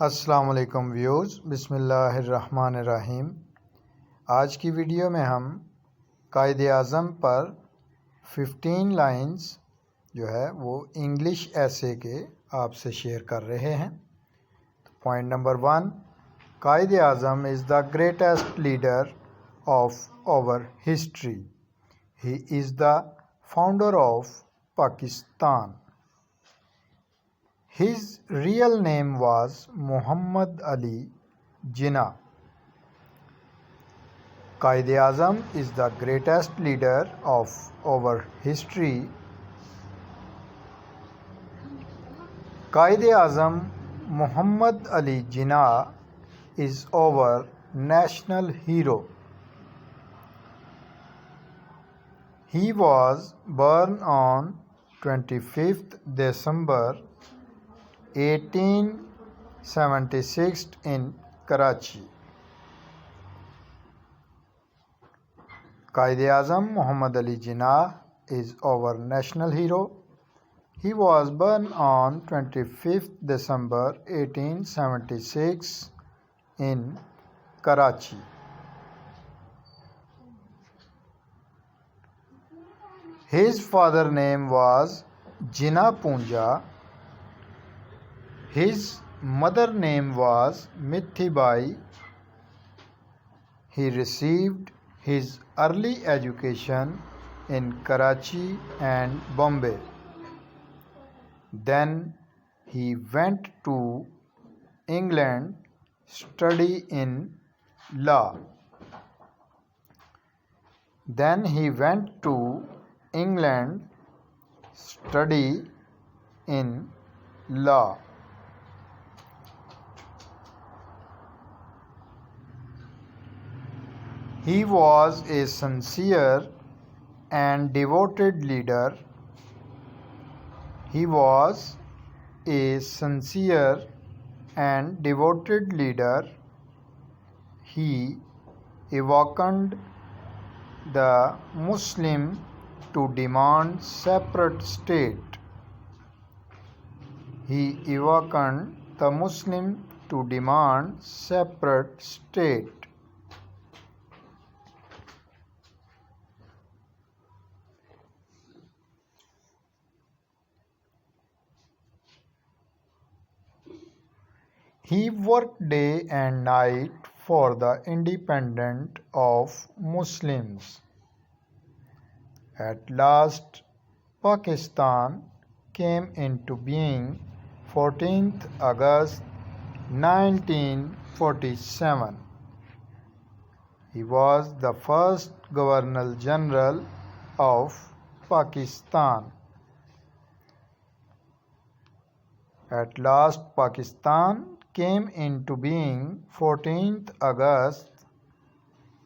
अस्सलाम वालेकुम व्यूज़, बिस्मिल्लाहिर्रहमानिर्रहीम। आज की वीडियो में हम कायद आज़म पर 15 लाइंस जो है वो इंग्लिश ऐसे के आपसे शेयर कर रहे हैं। Point number 1, Quaid Azam is the greatest leader of our history. He is the founder of Pakistan. His real name was Muhammad Ali Jinnah. Quaid-e-Azam is the greatest leader of our history. Quaid-e-Azam Muhammad Ali Jinnah is our national hero. He was born on 25th December 1876 in Karachi. Quaid-e-Azam Muhammad Ali Jinnah is our national hero. He was born on 25th December 1876 in Karachi. His father's name was Jinnah Punja. His mother's name was Mithibai. He received his early education in Karachi and Bombay. Then he went to England study in law. He was a sincere and devoted leader. He awakened the Muslim to demand separate state. He worked day and night for the independence of Muslims. At last, Pakistan came into being 14th August 1947. He was the first Governor General of Pakistan. At last, Pakistan came into being 14th August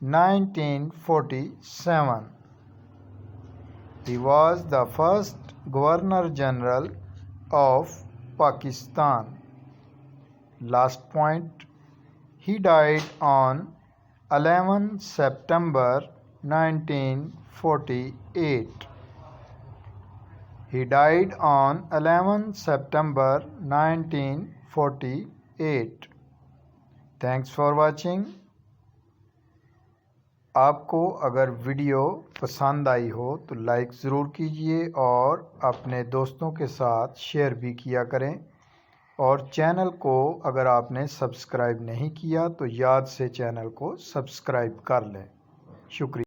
1947. He was the first Governor General of Pakistan. Last point, he died on 11 September 1948. He died on 11 September 1948. Thanks for watching. आपको अगर video पसंद आई हो तो like ज़रूर कीजिए और अपने दोस्तों के साथ शेयर भी किया करें, और चैनल को अगर आपने सब्सक्राइब नहीं किया तो याद से चैनल को सब्सक्राइब कर लें। शुक्रिया।